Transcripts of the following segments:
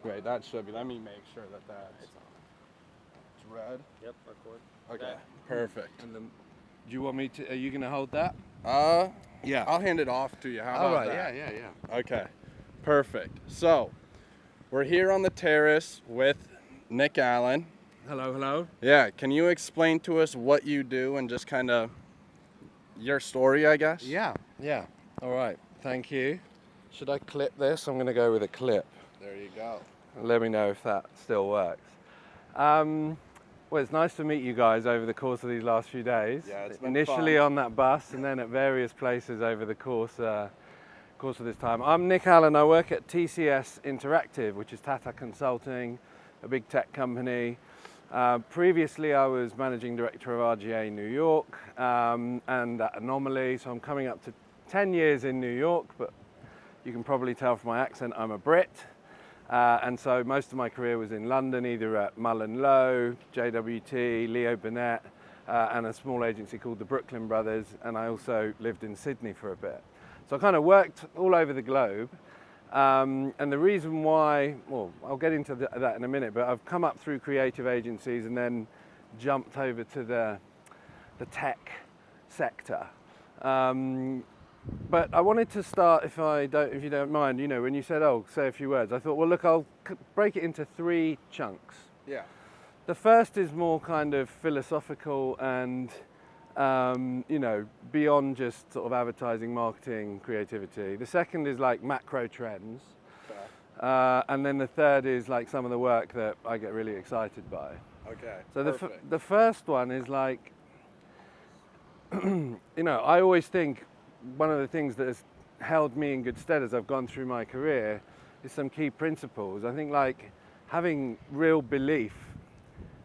Wait, that should be. Let me make sure that that's it's red. Yep, record. Okay, That. perfect. And then, do you want me to? Are you gonna hold that? Yeah. I'll hand it off to you. How All about right. that? Yeah. Okay, perfect. So, we're here on the terrace with Nick Allen. Hello. Yeah, can you explain to us what you do and just kind of your story, I guess? Yeah. All right. Thank you. Should I clip this? I'm gonna go with a clip. There you go. Let me know if that still works. Well, it's nice to meet you guys over the course of these last few days. Yeah, it's been Initially fun. on that bus and then at various places over the course of this time. I'm Nick Allen. I work at TCS Interactive, which is Tata Consulting, a big tech company. Previously, I was managing director of RGA New York and at Anomaly, so I'm coming up to 10 years in New York, but you can probably tell from my accent I'm a Brit. And so most of my career was in London, either at Mullen Lowe, JWT, Leo Burnett, and a small agency called the Brooklyn Brothers, and I also lived in Sydney for a bit. So I kind of worked all over the globe. And the reason why, well, I'll get into that in a minute, but I've come up through creative agencies and then jumped over to the tech sector. But I wanted to start, if you don't mind, when you said, say a few words, I thought, well, look, I'll break it into 3 chunks. Yeah. The first is more kind of philosophical and, beyond just sort of advertising, marketing, creativity. The second is like macro trends. Okay. And then the third is like some of the work that I get really excited by. Okay. So perfect. the first one is like, I always think one of the things that has held me in good stead as I've gone through my career is some key principles. I think like having real belief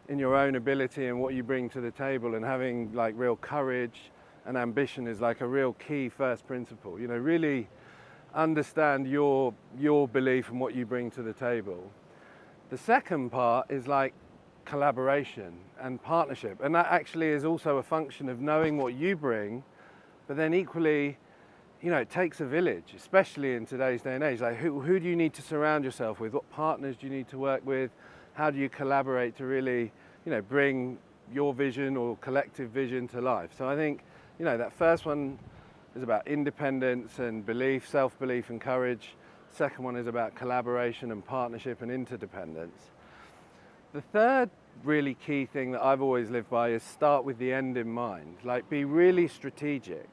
in your own ability and what you bring to the table, and having like real courage and ambition is like a real key first principle. Really understand your belief and what you bring to the table. The second part is like collaboration and partnership, and that actually is also a function of knowing what you bring, but then equally, it takes a village, especially in today's day and age. Like who do you need to surround yourself with? What partners do you need to work with? How do you collaborate to really, bring your vision or collective vision to life? So I think, that first one is about independence and belief, self-belief and courage. Second one is about collaboration and partnership and interdependence. The third really key thing that I've always lived by is start with the end in mind. Like be really strategic,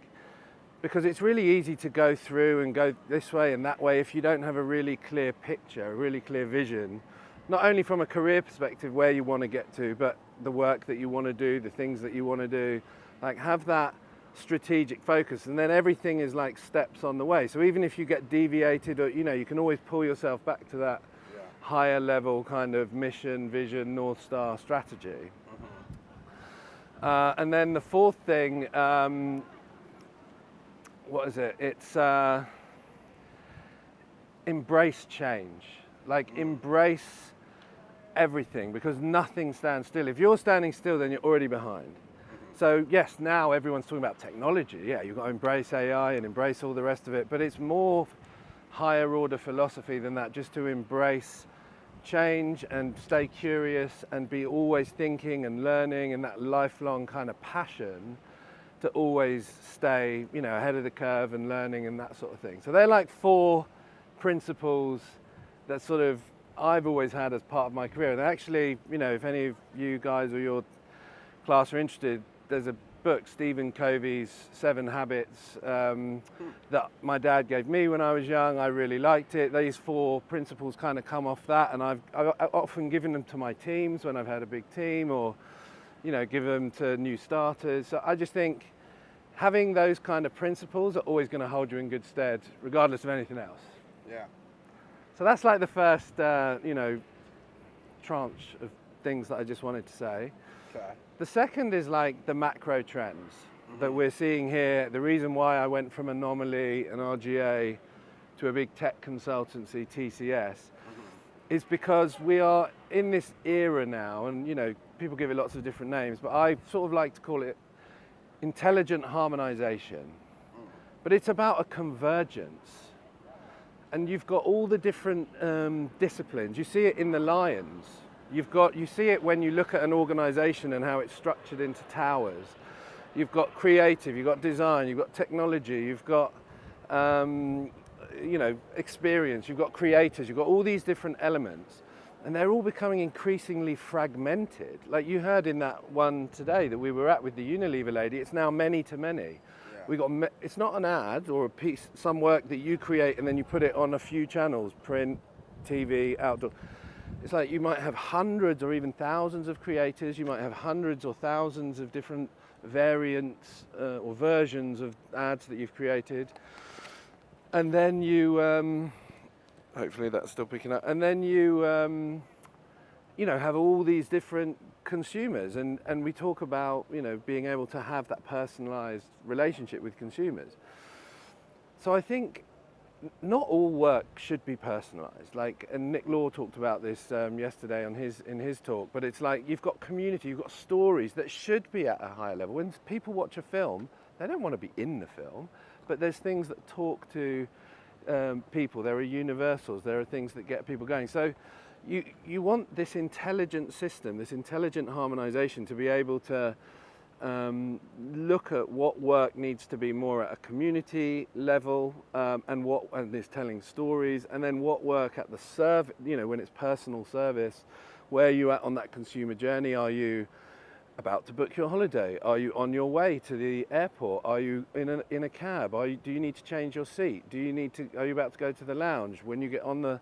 because it's really easy to go through and go this way and that way if you don't have a really clear picture, a really clear vision, not only from a career perspective where you want to get to, but the work that you want to do, the things that you want to do. Like have that strategic focus, and then everything is like steps on the way. So even if you get deviated, or you can always pull yourself back to that higher level kind of mission, vision, North Star strategy. And then the fourth thing, what is it? It's embrace change. Like embrace everything, because nothing stands still. If you're standing still, then you're already behind. So yes, now everyone's talking about technology. Yeah, you've got to embrace AI and embrace all the rest of it, but it's more higher order philosophy than that, just to embrace change and stay curious and be always thinking and learning, and that lifelong kind of passion to always stay, ahead of the curve and learning and that sort of thing. So they're like 4 principles that sort of I've always had as part of my career. And actually, if any of you guys or your class are interested, there's a book, Stephen Covey's 7 Habits, that my dad gave me when I was young. I really liked it. These 4 principles kind of come off that, and I've often given them to my teams when I've had a big team, or give them to new starters. So I just think having those kind of principles are always going to hold you in good stead, regardless of anything else. Yeah. So that's like the first, tranche of things that I just wanted to say. Okay. The second is like the macro trends that we're seeing here. The reason why I went from Anomaly and RGA to a big tech consultancy, TCS, is because we are in this era now, and people give it lots of different names, but I sort of like to call it intelligent harmonization. But it's about a convergence. and you've got all the different disciplines. You see it in the lions. You see it when you look at an organization and how it's structured into towers. You've got creative, you've got design, you've got technology, you've got experience, you've got creators, you've got all these different elements, and they're all becoming increasingly fragmented. Like you heard in that one today that we were at with the Unilever lady, it's now many to many. Yeah. It's not an ad or a piece, some work that you create and then you put it on a few channels, print, TV, outdoor. It's like you might have hundreds or even thousands of creators, you might have hundreds or thousands of different variants or versions of ads that you've created. And then you, hopefully that's still picking up, and then you have all these different consumers, and we talk about, being able to have that personalized relationship with consumers. So I think not all work should be personalized. And Nick Law talked about this yesterday in his talk, but it's like you've got community, you've got stories that should be at a higher level. When people watch a film, they don't want to be in the film, but there's things that talk to people. There are universals, there are things that get people going. So you want this intelligent system, this intelligent harmonization to be able to look at what work needs to be more at a community level, and is telling stories, and then what work at the when it's personal service, where are you at on that consumer journey? Are you about to book your holiday? Are you on your way to the airport? Are you in a cab? Do you need to change your seat? Are you about to go to the lounge? When you get on the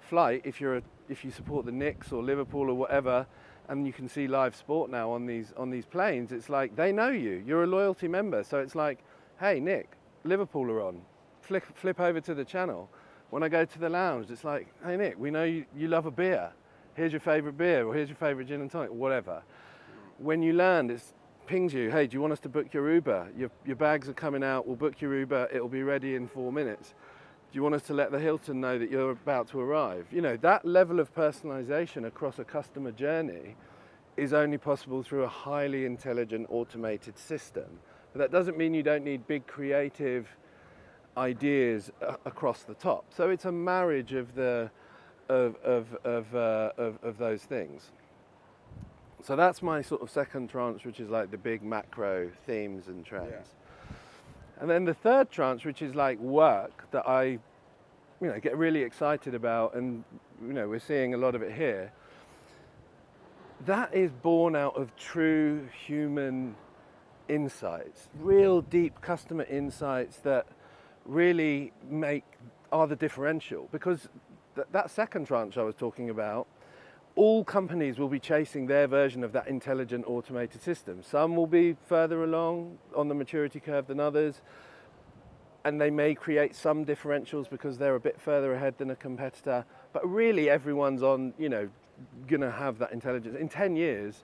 flight, if you support the Knicks or Liverpool or whatever, and you can see live sport now on these planes, it's like they know you. You're a loyalty member, so it's like, hey Nick, Liverpool are on. Flip over to the channel. When I go to the lounge, it's like, hey Nick, we know you love a beer. Here's your favourite beer, or here's your favourite gin and tonic, whatever. When you land, it pings you, hey, do you want us to book your Uber? Your bags are coming out, we'll book your Uber, it'll be ready in 4 minutes. Do you want us to let the Hilton know that you're about to arrive? That level of personalization across a customer journey is only possible through a highly intelligent automated system. But that doesn't mean you don't need big creative ideas across the top. So it's a marriage of those things. So that's my sort of second tranche, which is like the big macro themes and trends. Yeah. And then the third tranche, which is like work that I, get really excited about, and we're seeing a lot of it here. That is born out of true human insights, real deep customer insights that really are the differential. Because that second tranche I was talking about, all companies will be chasing their version of that intelligent automated system. Some will be further along on the maturity curve than others, and they may create some differentials because they're a bit further ahead than a competitor. But really everyone's gonna have that intelligence. In 10 years,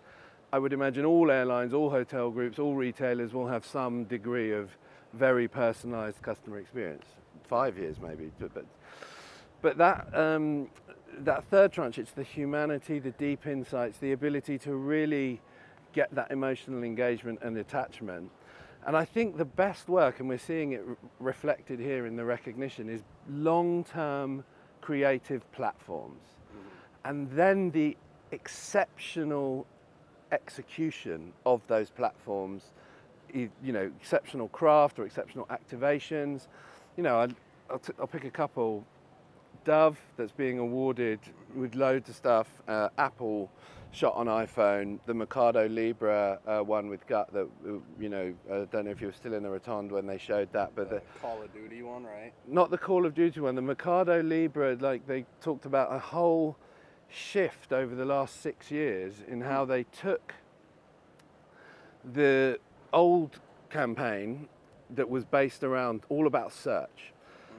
I would imagine all airlines, all hotel groups, all retailers will have some degree of very personalized customer experience. 5 years maybe, but that third tranche, it's the humanity, the deep insights, the ability to really get that emotional engagement and attachment. And I think the best work, and we're seeing it reflected here in the recognition, is long-term creative platforms. And then the exceptional execution of those platforms, exceptional craft or exceptional activations. I'll pick a couple. Dove, that's being awarded with loads of stuff. Apple shot on iPhone. The Mercado Libre one with Gut that, I don't know if you were still in the Rotonde when they showed that, but the Call of Duty one, right? Not the Call of Duty one. The Mercado Libre, they talked about a whole shift over the last 6 years in how they took the old campaign that was based around all about search.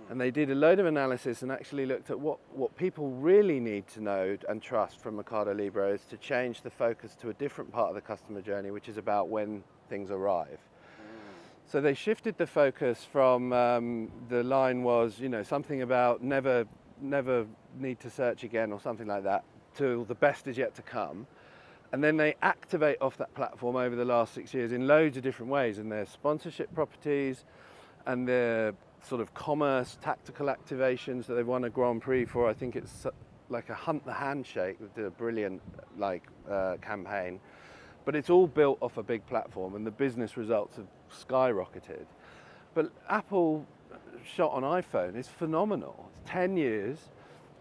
And they did a load of analysis and actually looked at what people really need to know and trust from Mercado Libre is to change the focus to a different part of the customer journey, which is about when things arrive. So they shifted the focus from the line was, something about never need to search again or something like that, to the best is yet to come. And then they activate off that platform over the last 6 years in loads of different ways, and their sponsorship properties and their sort of commerce tactical activations that they've won a Grand Prix for. I think it's like a Hunt the Handshake that did a brilliant campaign. But it's all built off a big platform, and the business results have skyrocketed. But Apple shot on iPhone is phenomenal. It's 10 years.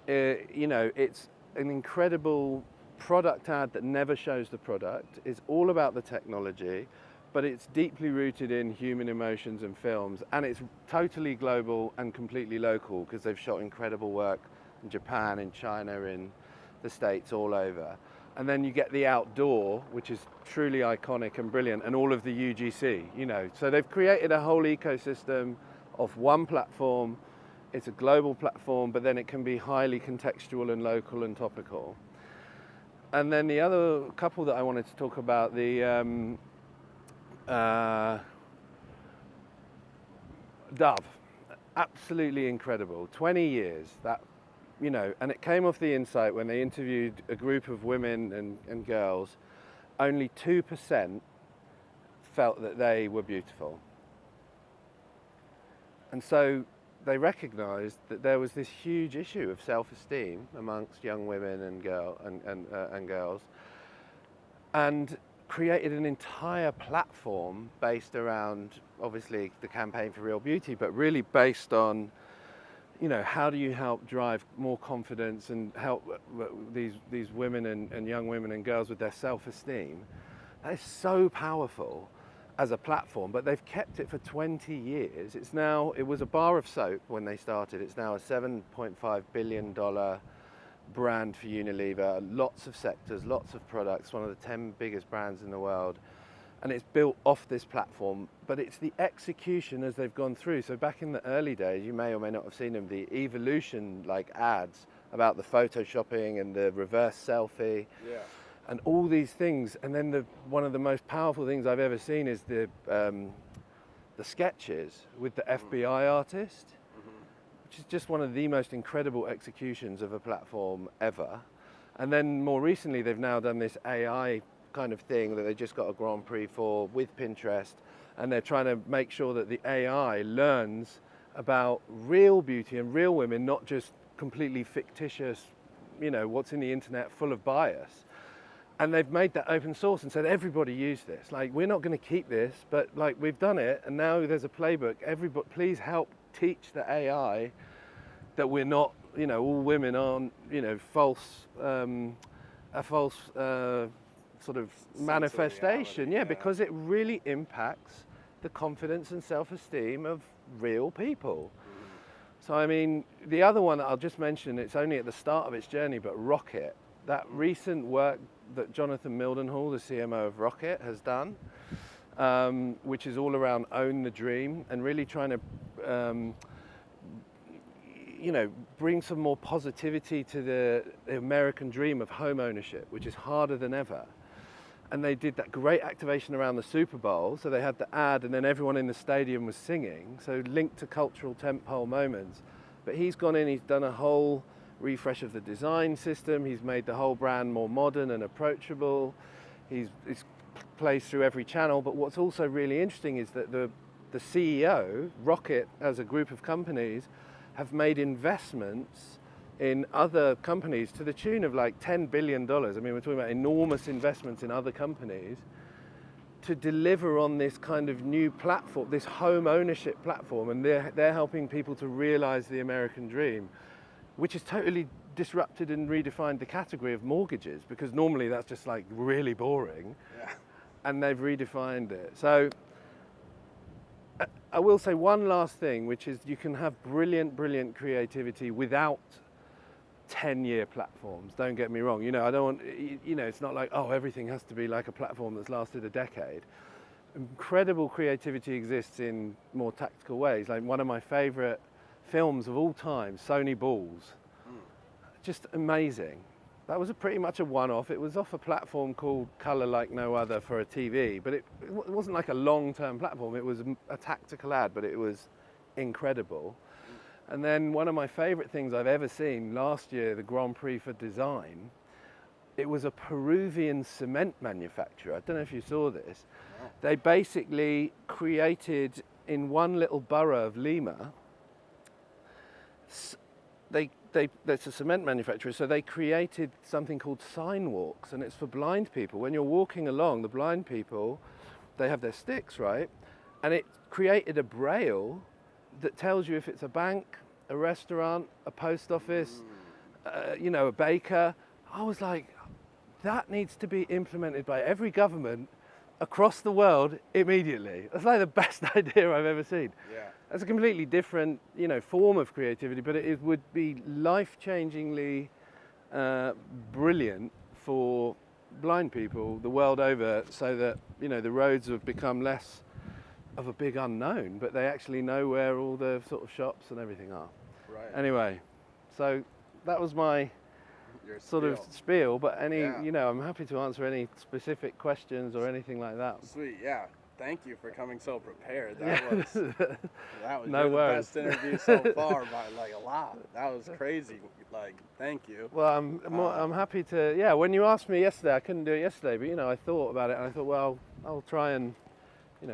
It's an incredible product ad that never shows the product. It's all about the technology, but it's deeply rooted in human emotions and films, and it's totally global and completely local because they've shot incredible work in Japan, in China, in the States, all over. And then you get the outdoor, which is truly iconic and brilliant, and all of the UGC, So they've created a whole ecosystem of one platform. It's a global platform, but then it can be highly contextual and local and topical. And then the other couple that I wanted to talk about, the Dove, absolutely incredible. 20 years, and it came off the insight when they interviewed a group of women and girls, only 2% felt that they were beautiful. And so they recognized that there was this huge issue of self-esteem amongst young women and girls, and created an entire platform based around, obviously, the campaign for real beauty, but really based on, how do you help drive more confidence and help these women and young women and girls with their self-esteem. That is so powerful as a platform, but they've kept it for 20 years. It was a bar of soap when they started. It's now a $7.5 billion brand for Unilever, lots of sectors, lots of products, one of the 10 biggest brands in the world. And it's built off this platform, but it's the execution as they've gone through. So back in the early days, you may or may not have seen them, the evolution ads about the photoshopping and the reverse selfie. Yeah. And all these things, and then one of the most powerful things I've ever seen is the sketches with the FBI artist, which is just one of the most incredible executions of a platform ever. And then more recently, they've now done this AI kind of thing that they just got a Grand Prix for with Pinterest, and they're trying to make sure that the AI learns about real beauty and real women, not just completely fictitious, what's in the internet full of bias. And they've made that open source and said, everybody use this. We're not going to keep this, but we've done it, and now there's a playbook. Everybody, please help teach the AI that we're not, all women aren't, false, a false sort of manifestation. Yeah, because it really impacts the confidence and self-esteem of real people. So, I mean, the other one that I'll just mention, it's only at the start of its journey, but Rocket, that recent work that Jonathan Mildenhall, the CMO of Rocket, has done, which is all around own the dream and really trying to, bring some more positivity to the American dream of home ownership, which is harder than ever. And they did that great activation around the Super Bowl. So they had the ad and then everyone in the stadium was singing. So linked to cultural tentpole moments. But he's gone in, he's done a whole refresh of the design system. He's made the whole brand more modern and approachable. It's plays through every channel. But what's also really interesting is that the CEO, Rocket, as a group of companies, have made investments in other companies to the tune of $10 billion. I mean, we're talking about enormous investments in other companies to deliver on this kind of new platform, this home ownership platform, and they're helping people to realize the American dream, which has totally disrupted and redefined the category of mortgages, because normally that's just really boring. Yeah. And they've redefined it. So I will say one last thing, which is you can have brilliant creativity without 10-year platforms. Don't get me wrong. I don't want, it's not everything has to be like a platform that's lasted a decade. Incredible creativity exists in more tactical ways. One of my favorite films of all time, Sony Balls. Just amazing. That was pretty much a one-off. It was off a platform called Color Like No Other for a TV, but it wasn't a long-term platform. It was a tactical ad, but it was incredible. And then one of my favorite things I've ever seen last year, the Grand Prix for Design, it was a Peruvian cement manufacturer. I don't know if you saw this. They basically created in one little borough of Lima, That's a cement manufacturer, so they created something called sign walks, and it's for blind people. When you're walking along, the blind people, they have their sticks, right? And it created a braille that tells you if it's a bank, a restaurant, a post office, a baker. I was like, that needs to be implemented by every government across the world immediately. That's like the best idea I've ever seen. Yeah. That's a completely different, form of creativity, but it would be life-changingly brilliant for blind people the world over, so that the roads have become less of a big unknown, but they actually know where all the sort of shops and everything are. Right. Anyway, so that was my Your sort of spiel, but Yeah. I'm happy to answer any specific questions or anything like that. Sweet, yeah. Thank you for coming so prepared. That was No you're the worries. best interview so far by like a lot. That was crazy. Like, thank you. Well, I'm happy to. Yeah, when you asked me yesterday, I couldn't do it yesterday, but I thought about it, and I thought, well, I'll try and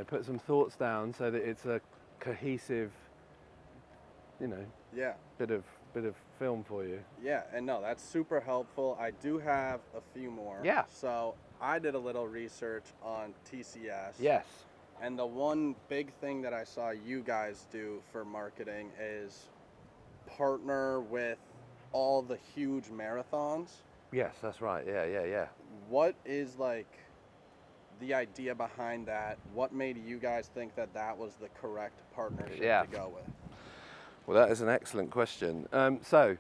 put some thoughts down so that it's a cohesive, Yeah. bit of film for you. Yeah, and no, that's super helpful. I do have a few more. Yeah. So I did a little research on TCS. Yes. And the one big thing that I saw you guys do for marketing is partner with all the huge marathons. Yes, that's right. Yeah. What is like the idea behind that? What made you guys think that that was the correct partnership to go with? Well, that is an excellent question. So,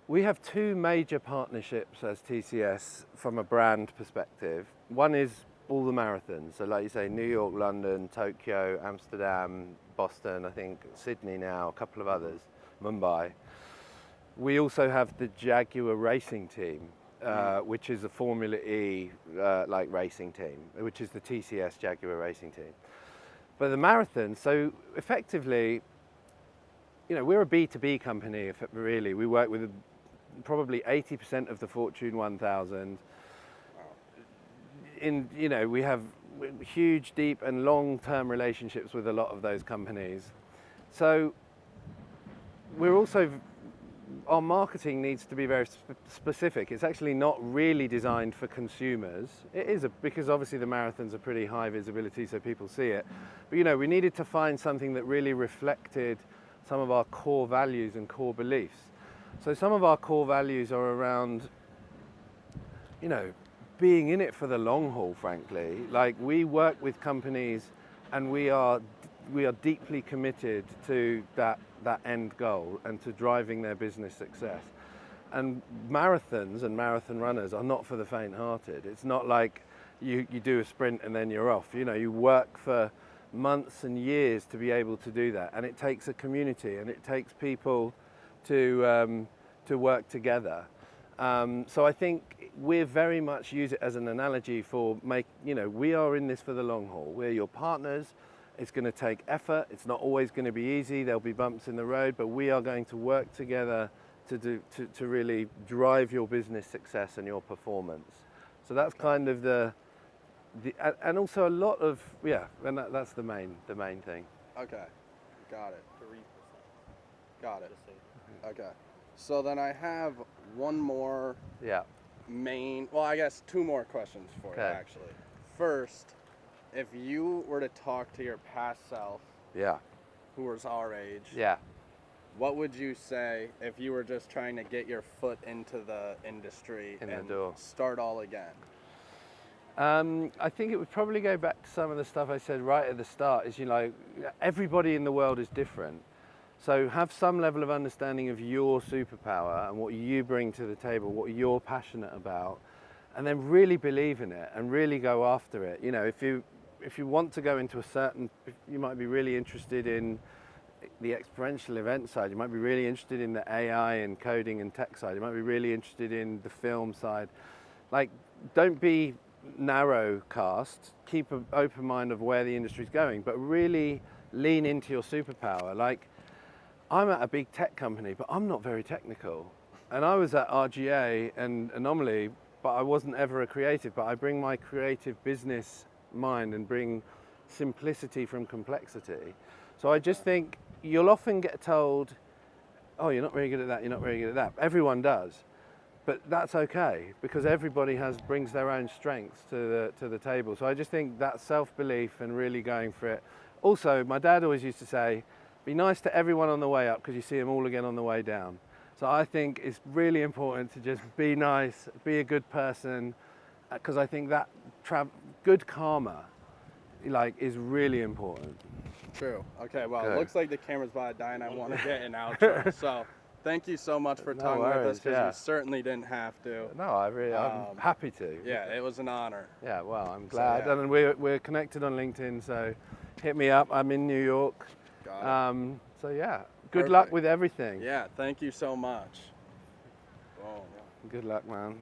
we have two major partnerships as TCS from a brand perspective. One is all the marathons. So, like you say, New York, London, Tokyo, Amsterdam, Boston, I think Sydney now, a couple of others, Mumbai. We also have the Jaguar racing team, which is a Formula E like racing team, which is the TCS Jaguar racing team. But the marathon, so effectively, we're a B2B company, really. We work with probably 80% of the Fortune 1000. We have huge, deep, and long-term relationships with a lot of those companies. So we're also, our marketing needs to be very specific. It's actually not really designed for consumers. It is because obviously the marathons are pretty high visibility, so people see it. But we needed to find something that really reflected some of our core values and core beliefs. So some of our core values are around, being in it for the long haul, frankly. Like, we work with companies and we are deeply committed to that end goal and to driving their business success. And marathons and marathon runners are not for the faint-hearted. It's not like you do a sprint and then you're off. You work for months and years to be able to do that, and it takes a community and it takes people to work together. So I think we very much use it as an analogy for we are in this for the long haul. We're your partners. It's going to take effort. It's not always going to be easy. There'll be bumps in the road, but we are going to work together to really drive your business success and your performance. So that's kind of and also a lot of, and that's the main thing. Okay, got it. 3%. Got it. Okay, so then I have one more I guess two more questions for you, actually. First, if you were to talk to your past self, who was our age, what would you say if you were just trying to get your foot into the industry and start all again? I think it would probably go back to some of the stuff I said right at the start, is everybody in the world is different. So have some level of understanding of your superpower and what you bring to the table, what you're passionate about, and then really believe in it and really go after it. If you want to go into you might be really interested in the experiential event side, you might be really interested in the AI and coding and tech side, you might be really interested in the film side. Like, don't be narrow cast, keep an open mind of where the industry's going, but really lean into your superpower. Like, I'm at a big tech company, but I'm not very technical. And I was at RGA and Anomaly, but I wasn't ever a creative, but I bring my creative business mind and bring simplicity from complexity. So I just think you'll often get told, oh, you're not very good at that, you're not very good at that. Everyone does. But that's okay, because everybody brings their own strengths to the table. So I just think that self-belief and really going for it. Also, my dad always used to say, be nice to everyone on the way up because you see them all again on the way down. So I think it's really important to just be nice, be a good person, because I think that good karma is really important. True. Okay, well, Good. It looks like the camera's about to die and I want to get an outro. So thank you so much for talking with us, because you certainly didn't have to. No, I'm happy to. Yeah, it was an honor. Yeah, well, I'm glad. So, yeah. And we're connected on LinkedIn, so hit me up. I'm in New York. Got it. So yeah, good luck with everything. Yeah, thank you so much. Oh, yeah. Good luck, man.